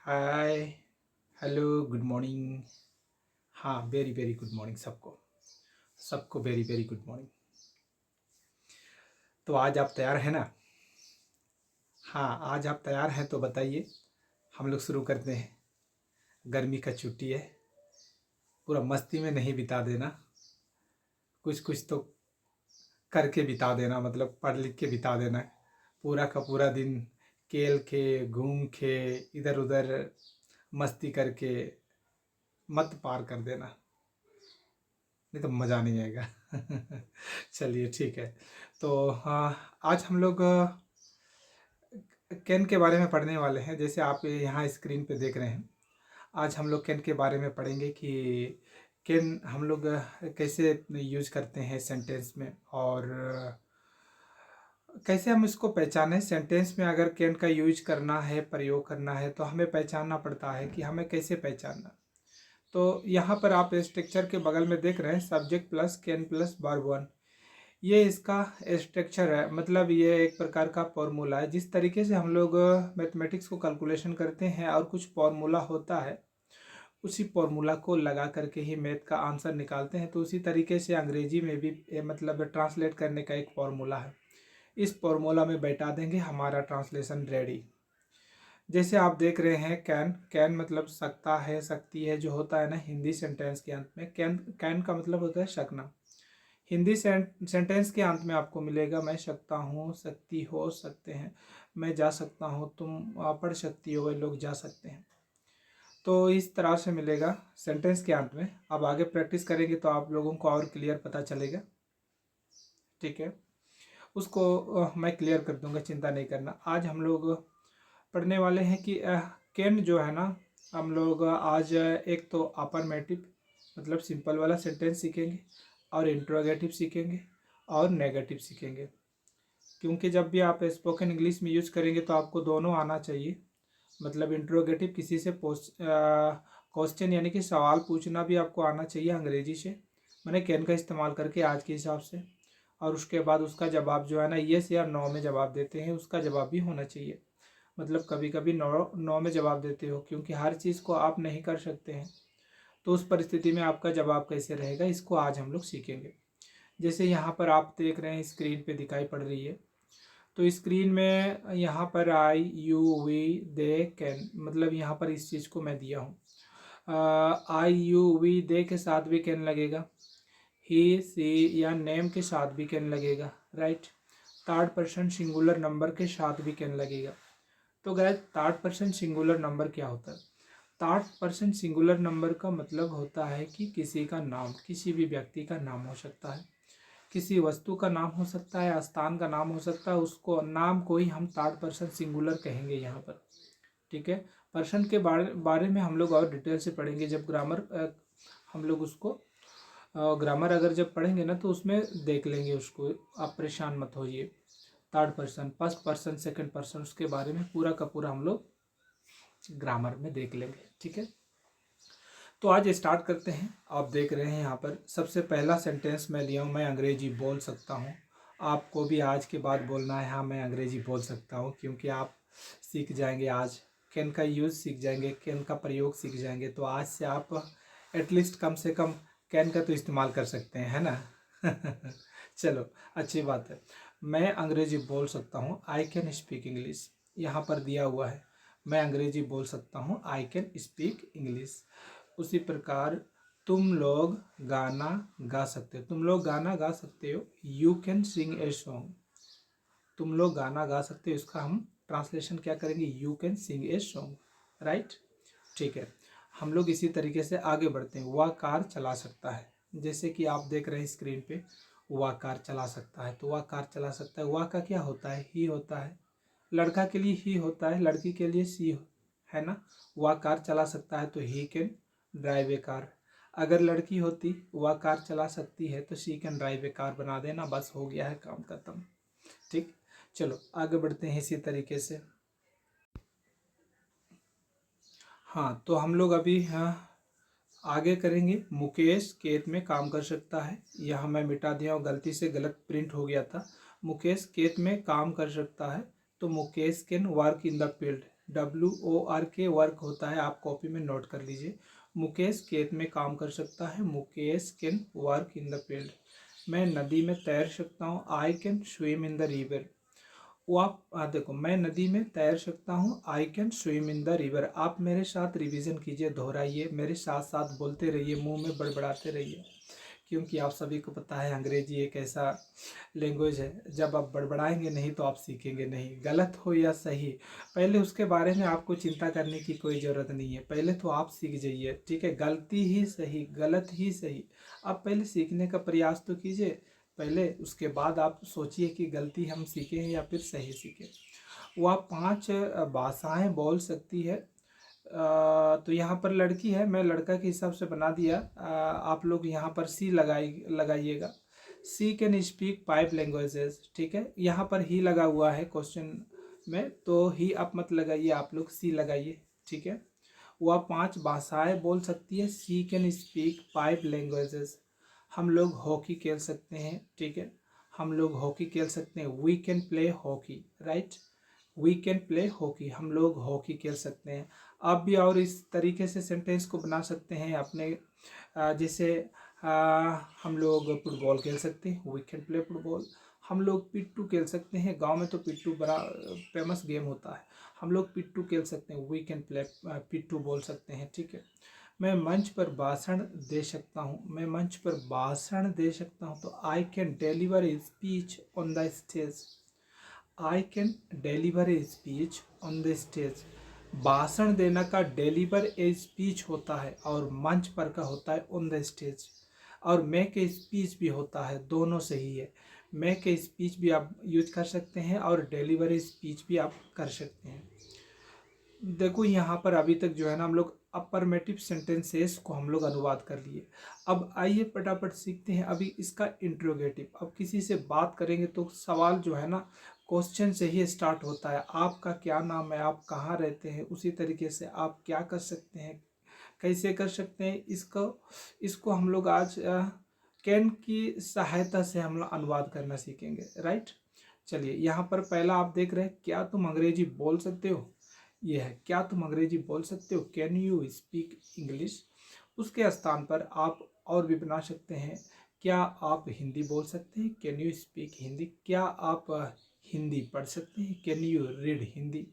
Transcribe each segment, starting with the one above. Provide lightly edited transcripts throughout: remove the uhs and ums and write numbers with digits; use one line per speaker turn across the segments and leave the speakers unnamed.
हाय, hello, good morning. हाँ, very very good morning सबको। सबको वेरी वेरी गुड मॉर्निंग। तो आज आप तैयार हैं ना? हाँ, आज आप तैयार हैं तो बताइए, हम लोग शुरू करते हैं। गर्मी का छुट्टी है, पूरा मस्ती में नहीं बिता देना, कुछ कुछ तो करके बिता देना, मतलब पढ़ लिख के बिता देना। पूरा का पूरा दिन खेल के, घूम के, इधर उधर मस्ती करके मत पार कर देना, नहीं तो मज़ा नहीं आएगा। चलिए ठीक है। तो हाँ, आज हम लोग कैन के बारे में पढ़ने वाले हैं। जैसे आप यहाँ स्क्रीन पे देख रहे हैं, आज हम लोग कैन के बारे में पढ़ेंगे कि कैन हम लोग कैसे यूज करते हैं सेंटेंस में, और कैसे हम इसको पहचानें। सेंटेंस में अगर कैन का यूज करना है, प्रयोग करना है, तो हमें पहचानना पड़ता है कि हमें कैसे पहचानना। तो यहाँ पर आप स्ट्रक्चर के बगल में देख रहे हैं, subject plus can plus verb one. ये इसका स्ट्रक्चर है, मतलब ये एक प्रकार का फॉर्मूला है। जिस तरीके से हम लोग मैथमेटिक्स को कैलकुलेशन करते हैं और कुछ फॉर्मूला होता है, उसी फॉर्मूला को लगा करके ही मैथ का आंसर निकालते हैं। तो उसी तरीके से अंग्रेजी में भी मतलब ट्रांसलेट करने का एक फॉर्मूला है। इस फॉर्मूला में बैठा देंगे, हमारा ट्रांसलेशन रेडी। जैसे आप देख रहे हैं, कैन, कैन मतलब सकता है, सकती है, जो होता है ना हिंदी सेंटेंस के अंत में। कैन, कैन का मतलब होता है सकना। हिंदी सेंटेंस के अंत में आपको मिलेगा, मैं सकता हूँ, सकती हो, सकते हैं, मैं जा सकता हूँ, तुम पढ़ सकती हो, वे लोग जा सकते हैं। तो इस तरह से मिलेगा सेंटेंस के अंत में। अब आगे प्रैक्टिस करेंगे तो आप लोगों को और क्लियर पता चलेगा। ठीक है, उसको मैं क्लियर कर दूंगा, चिंता नहीं करना। आज हम लोग पढ़ने वाले हैं कि कैन जो है ना, हम लोग आज एक तो अफर्मेटिव मतलब सिंपल वाला सेंटेंस सीखेंगे, और इंट्रोगेटिव सीखेंगे, और नेगेटिव सीखेंगे। क्योंकि जब भी आप स्पोकन इंग्लिश में यूज करेंगे तो आपको दोनों आना चाहिए। मतलब इंट्रोगेटिव किसी से क्वेश्चन यानी कि सवाल पूछना भी आपको आना चाहिए अंग्रेजी से, मैंने कैन का इस्तेमाल करके आज के हिसाब से। और उसके बाद उसका जवाब जो है ना, येस या नो में जवाब देते हैं, उसका जवाब भी होना चाहिए। मतलब कभी कभी नो नो में जवाब देते हो, क्योंकि हर चीज़ को आप नहीं कर सकते हैं। तो उस परिस्थिति में आपका जवाब कैसे रहेगा, इसको आज हम लोग सीखेंगे। जैसे यहाँ पर आप देख रहे हैं, स्क्रीन पे दिखाई पड़ रही है। तो स्क्रीन में यहाँ पर आई, यू, वी, दे, कैन, मतलब यहाँ पर इस चीज़ को मैं दिया हूँ। आई, यू, वी, दे के साथ भी कैन लगेगा, ही, सी या नेम के साथ भी कैन लगेगा, right. Third person singular number के साथ भी कैन लगेगा। तो gas, third person singular number क्या होता है? थर्ड पर्सन सिंगुलर नंबर का मतलब होता है कि किसी का नाम, किसी भी व्यक्ति का नाम हो सकता है, किसी वस्तु का नाम हो सकता है, स्थान का नाम हो सकता है, उसको नाम को ही हम थर्ड पर्सन सिंगुलर कहेंगे यहाँ पर। ठीक है, पर्सन के बारे में हम लोग और डिटेल से पढ़ेंगे जब ग्रामर हम लोग उसको ग्रामर अगर जब पढ़ेंगे ना, तो उसमें देख लेंगे उसको। आप परेशान मत होइए। Third person, first person, second person, उसके बारे में पूरा का पूरा हम लोग ग्रामर में देख लेंगे। ठीक है, तो आज स्टार्ट करते हैं। आप देख रहे हैं यहाँ पर सबसे पहला सेंटेंस मैं लिया हूँ, मैं अंग्रेजी बोल सकता हूँ। आपको भी आज के बाद बोलना है, हाँ मैं अंग्रेजी बोल सकता हूँ, क्योंकि आप सीख जाएंगे आज, कैन का यूज़ सीख जाएंगे, कैन का प्रयोग सीख जाएंगे। तो आज से आप एटलीस्ट कम से कम कैन का तो इस्तेमाल कर सकते हैं, है ना। चलो, अच्छी बात है। मैं अंग्रेजी बोल सकता हूँ, आई कैन स्पीक इंग्लिश, यहाँ पर दिया हुआ है, मैं अंग्रेजी बोल सकता हूँ, आई कैन स्पीक इंग्लिश। उसी प्रकार तुम लोग गाना गा सकते हो, तुम लोग गाना गा सकते हो, you can sing a song. तुम लोग गाना गा सकते हो, इसका हम ट्रांसलेशन क्या करेंगे, you can sing a song, right. ठीक है, हम लोग इसी तरीके से आगे बढ़ते हैं। वह कार चला सकता है, जैसे कि आप देख रहे हैं स्क्रीन पे, वह कार चला सकता है। तो वह कार चला सकता है, वह का क्या होता है, ही होता है। लड़का के लिए ही होता है, लड़की के लिए सी, है ना। वह कार चला सकता है तो he can drive a car. अगर लड़की होती वह कार चला सकती है तो she can drive a car बना देना, बस हो गया है काम खत्म। ठीक, चलो आगे बढ़ते हैं इसी तरीके से। हाँ, तो हम लोग अभी आगे करेंगे। मुकेश खेत में काम कर सकता है, यहाँ मैं मिटा दिया हूँ, गलती से गलत प्रिंट हो गया था। मुकेश खेत में काम कर सकता है, तो Mukesh can work in the field, WORK work होता है, आप कॉपी में नोट कर लीजिए। मुकेश खेत में काम कर सकता है, Mukesh can work in the field. मैं नदी में तैर सकता हूँ, I can swim in the river. वो आप देखो, मैं नदी में तैर सकता हूँ, I can swim in the river. आप मेरे साथ रिवीजन कीजिए, दोहराइए, मेरे साथ साथ बोलते रहिए, मुंह में बड़बड़ाते रहिए, क्योंकि आप सभी को पता है अंग्रेजी एक ऐसा लैंग्वेज है, जब आप बड़बड़ाएंगे नहीं तो आप सीखेंगे नहीं। गलत हो या सही, पहले उसके बारे में आपको चिंता करने की कोई ज़रूरत नहीं है, पहले तो आप सीख जाइए, ठीक है। गलती ही सही, गलत ही सही, आप पहले सीखने का प्रयास तो कीजिए पहले, उसके बाद आप सोचिए कि गलती हम सीखें या फिर सही सीखें। वह 5 भाषाएं बोल सकती है। तो यहाँ पर लड़की है, मैं लड़का के हिसाब से बना दिया। आप लोग यहाँ पर सी लगाइएगा। सी कैन स्पीक 5 लैंग्वेजेस, ठीक है। यहाँ पर ही लगा हुआ है क्वेश्चन में, तो ही आप मत लगाइए, आप लोग सी लगाइए, ठीक है। वह 5 भाषाएं बोल सकती है, सी कैन स्पीक 5 लैंग्वेजेस। हम लोग हॉकी खेल सकते हैं, ठीक है, हम लोग हॉकी खेल सकते हैं, we can play hockey, right, we can play hockey, हम लोग हॉकी खेल सकते हैं। आप भी और इस तरीके से सेंटेंस को बना सकते हैं अपने, जैसे हम लोग फुटबॉल खेल सकते हैं, वी कैन प्ले फुटबॉल। हम लोग पिट्टू खेल सकते हैं, गांव में तो पिट्टू बड़ा फेमस गेम होता है, हम लोग पिट्टू खेल सकते हैं, वी कैन प्ले पिट्टू बोल सकते हैं, ठीक है। मैं मंच पर भाषण दे सकता हूँ, मैं मंच पर भाषण दे सकता हूँ, तो I can deliver a speech on the stage, I can deliver a speech on the stage. भाषण देना का डिलीवर ए स्पीच होता है, और मंच पर का होता है ऑन द स्टेज, और मेक ए स्पीच भी होता है, दोनों सही है। मेक ए स्पीच भी आप यूज कर सकते हैं और डिलीवर ए स्पीच भी आप कर सकते हैं। देखो यहाँ पर अभी तक जो है ना हम लोग अफर्मेटिव सेंटेंसेस को हम लोग अनुवाद कर लिए। अब आइए फटाफट सीखते हैं अभी इसका इंट्रोगेटिव। अब किसी से बात करेंगे तो सवाल जो है ना क्वेश्चन से ही स्टार्ट होता है, आपका क्या नाम है, आप कहाँ रहते हैं, उसी तरीके से आप क्या कर सकते हैं, कैसे कर सकते हैं, इसको इसको हम लोग आज कैन की सहायता से हम लोग अनुवाद करना सीखेंगे, राइट। चलिए यहाँ पर पहला आप देख रहे हैं, क्या तुम अंग्रेजी बोल सकते हो, ये है, क्या तुम अंग्रेजी बोल सकते हो, कैन यू स्पीक इंग्लिश। उसके स्थान पर आप और भी बना सकते हैं, क्या आप हिंदी बोल सकते हैं, कैन यू स्पीक हिंदी। क्या आप हिंदी पढ़ सकते हैं, कैन यू रीड हिंदी।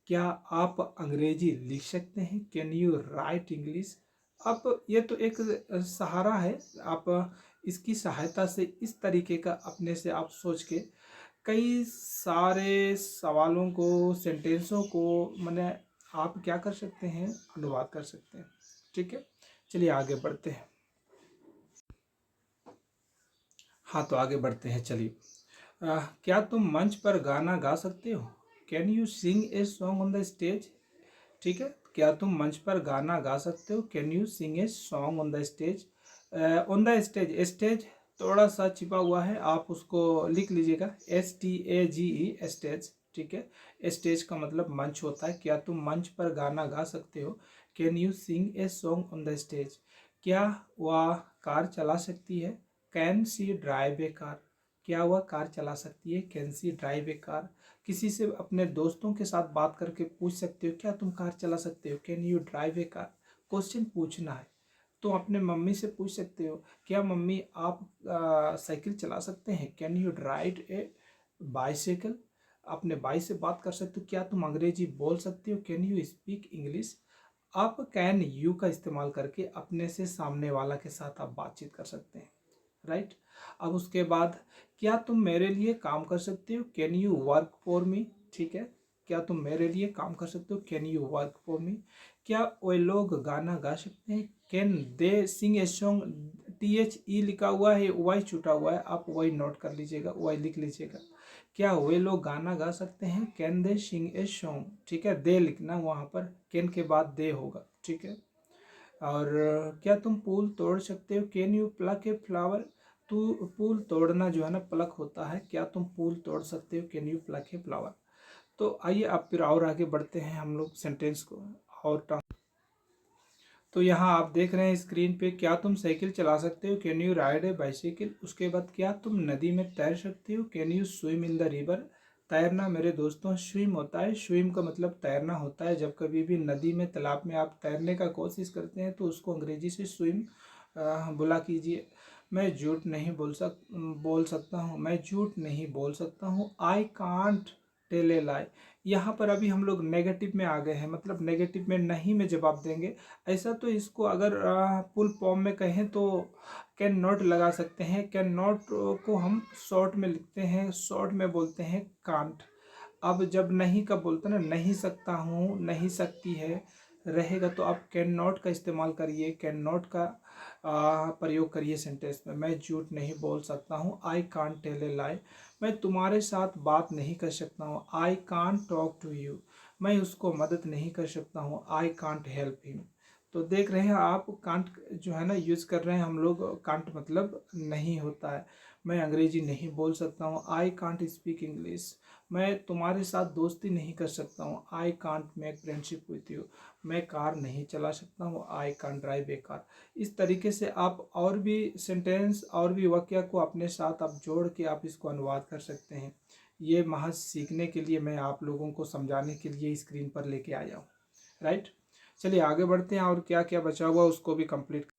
क्या आप अंग्रेजी लिख सकते हैं, कैन यू राइट इंग्लिश। अब ये तो एक सहारा है, आप इसकी सहायता से इस तरीके का अपने से आप सोच के कई सारे सवालों को, सेंटेंसों को मैंने आप क्या कर सकते हैं, अनुवाद कर सकते हैं, ठीक है। चलिए आगे बढ़ते हैं। हाँ तो आगे बढ़ते हैं, चलिए। क्या तुम मंच पर गाना गा सकते हो, can you sing a song on the stage, ठीक है। क्या तुम मंच पर गाना गा सकते हो, can you sing a song on the stage. On the stage, stage थोड़ा सा छिपा हुआ है, आप उसको लिख लीजिएगा, STAGE स्टेज, ठीक है। स्टेज का मतलब मंच होता है। क्या तुम मंच पर गाना गा सकते हो, can you sing a song on the stage. क्या वह कार चला सकती है, can she drive a car. क्या वह कार चला सकती है, can she drive a car. किसी से अपने दोस्तों के साथ बात करके पूछ सकते हो, क्या तुम कार चला सकते हो, can you drive a car. Question पूछना है तो अपने मम्मी से पूछ सकते हो, क्या मम्मी आप साइकिल चला सकते हैं, can you ride A bicycle. अपने भाई से बात कर सकते हो, क्या तुम अंग्रेजी बोल सकते हो, कैन यू स्पीक इंग्लिश। आप कैन यू का इस्तेमाल करके अपने से सामने वाला के साथ आप बातचीत कर सकते हैं, राइट। अब उसके बाद, क्या तुम मेरे लिए काम कर सकते हो, कैन यू वर्क फॉर मी, ठीक है। क्या तुम मेरे लिए काम कर सकते हो, can you work for me. क्या वे लोग गाना गा सकते हैं, can they sing a song. THE लिखा हुआ है, वाई छूटा हुआ है, आप वाई नोट कर लीजिएगा, वाई लिख लीजिएगा। क्या वे लोग गाना गा सकते हैं, can they sing a song, ठीक है। दे लिखना वहाँ पर, कैन के बाद दे होगा, ठीक है। और क्या तुम पुल तोड़ सकते हो, can you pluck a flower. तो पुल तोड़ना जो है ना प्लक होता है, क्या तुम पुल तोड़ सकते हो, can you pluck a flower. तो आइए आप फिर और आगे बढ़ते हैं हम लोग सेंटेंस को और तो यहाँ आप देख रहे हैं स्क्रीन पे, क्या तुम साइकिल चला सकते हो, can you ride A bicycle. उसके बाद क्या तुम नदी में तैर सकते हो, can you swim in the river. तैरना मेरे दोस्तों स्विम होता है। स्विम का मतलब तैरना होता है। जब कभी भी नदी में, तालाब में आप तैरने का कोशिश करते हैं तो उसको अंग्रेजी से स्विम बोला कीजिए। मैं झूठ नहीं बोल सकता हूँ, मैं झूठ नहीं बोल सकता हूँ। आई कांट टेल ए लाई। यहाँ पर अभी हम लोग नेगेटिव में आ गए हैं, मतलब नेगेटिव में नहीं में जवाब देंगे। ऐसा तो इसको अगर फुल फॉर्म में कहें तो कैन नॉट लगा सकते हैं। कैन नॉट को हम शॉर्ट में लिखते हैं, शॉर्ट में बोलते हैं कांट। अब जब नहीं का बोलते हैं ना, नहीं सकता हूँ, नहीं सकती है रहेगा तो आप कैन नॉट का इस्तेमाल करिए, कैन नॉट का प्रयोग करिए सेंटेंस में। मैं झूठ नहीं बोल सकता हूँ, आई कांट टेल ए लाई। मैं तुम्हारे साथ बात नहीं कर सकता हूँ, I can't talk to you. मैं उसको मदद नहीं कर सकता हूँ, आई कांट हेल्प हिम। तो देख रहे हैं आप, कांट जो है ना यूज कर रहे हैं हम लोग। कांट मतलब नहीं होता है। मैं अंग्रेजी नहीं बोल सकता हूँ, आई कांट स्पीक इंग्लिश। मैं तुम्हारे साथ दोस्ती नहीं कर सकता हूँ, I can't make friendship with you. मैं कार नहीं चला सकता हूँ, I can't drive a car. इस तरीके से आप और भी सेंटेंस और भी वाक्य को अपने साथ आप जोड़ के आप इसको अनुवाद कर सकते हैं। ये महज सीखने के लिए, मैं आप लोगों को समझाने के लिए स्क्रीन पर लेके आया हूँ। राइट, चलिए आगे बढ़ते हैं और क्या क्या बचा हुआ उसको भी कंप्लीट।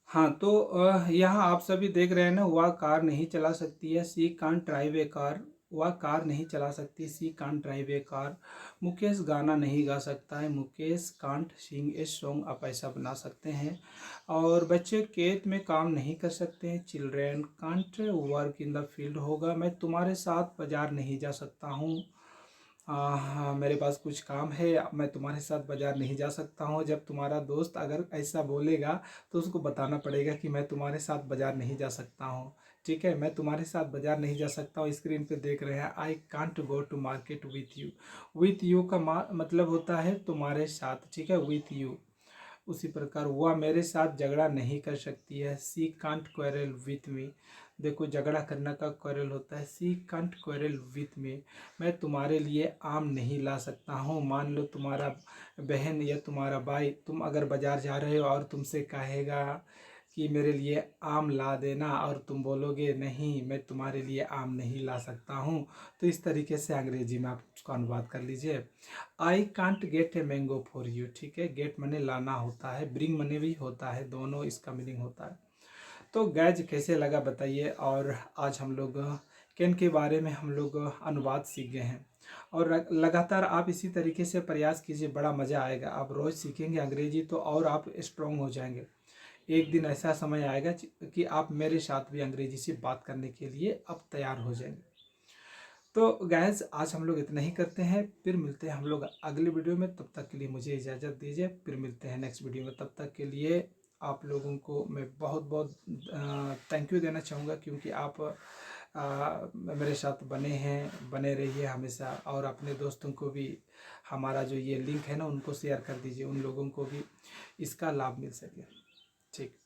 हाँ, तो यहाँ आप सभी देख रहे हैं ना, वह कार नहीं चला सकती है, she can't drive a car. वह कार नहीं चला सकती, she can't drive a car. Mukesh गाना नहीं गा सकता है, Mukesh can't sing a song. आप ऐसा बना सकते हैं। और बच्चे खेत में काम नहीं कर सकते हैं, children can't work in the field होगा। मैं तुम्हारे साथ बाजार नहीं जा सकता हूँ, हाँ, मेरे पास कुछ काम है, मैं तुम्हारे साथ बाजार नहीं जा सकता हूँ। जब तुम्हारा दोस्त अगर ऐसा बोलेगा तो उसको बताना पड़ेगा कि मैं तुम्हारे साथ बाजार नहीं जा सकता हूँ। ठीक है, मैं तुम्हारे साथ बाजार नहीं जा सकता हूँ। स्क्रीन पे देख रहे हैं, I can't go to market with you. With you का मतलब होता है तुम्हारे साथ, ठीक है, विथ यू। उसी प्रकार वह मेरे साथ झगड़ा नहीं कर सकती है, she can't quarrel with me. देखो, झगड़ा करना का क्वेरल होता है, she can't quarrel with me. मैं तुम्हारे लिए आम नहीं ला सकता हूँ। मान लो तुम्हारा बहन या तुम्हारा भाई, तुम अगर बाजार जा रहे हो और तुमसे कहेगा कि मेरे लिए आम ला देना, और तुम बोलोगे नहीं, मैं तुम्हारे लिए आम नहीं ला सकता हूँ। तो इस तरीके से अंग्रेजी में आप उसको अनुवाद कर लीजिए। I can't get a mango for you. ठीक है, गेट मने लाना होता है, ब्रिंग मने भी होता है, दोनों इसका मीनिंग होता है। तो गैज कैसे लगा बताइए। और आज हम लोग कैन के बारे में हम लोग अनुवाद सीख गए हैं। और लगातार आप इसी तरीके से प्रयास कीजिए, बड़ा मज़ा आएगा। आप रोज़ सीखेंगे अंग्रेजी तो और आप स्ट्रॉन्ग हो जाएंगे। एक दिन ऐसा समय आएगा कि आप मेरे साथ भी अंग्रेजी से बात करने के लिए अब तैयार हो जाएंगे। तो गैस आज हम लोग इतना ही करते हैं, फिर मिलते हैं हम लोग अगले वीडियो में। तब तक के लिए मुझे इजाज़त दीजिए, फिर मिलते हैं नेक्स्ट वीडियो में। तब तक के लिए आप लोगों को मैं बहुत बहुत थैंक यू देना चाहूँगा, क्योंकि आप मेरे साथ बने हैं, बने रहिए हमेशा। और अपने दोस्तों को भी हमारा जो ये लिंक है ना, उनको शेयर कर दीजिए, उन लोगों को भी इसका लाभ मिल सके। ठीक।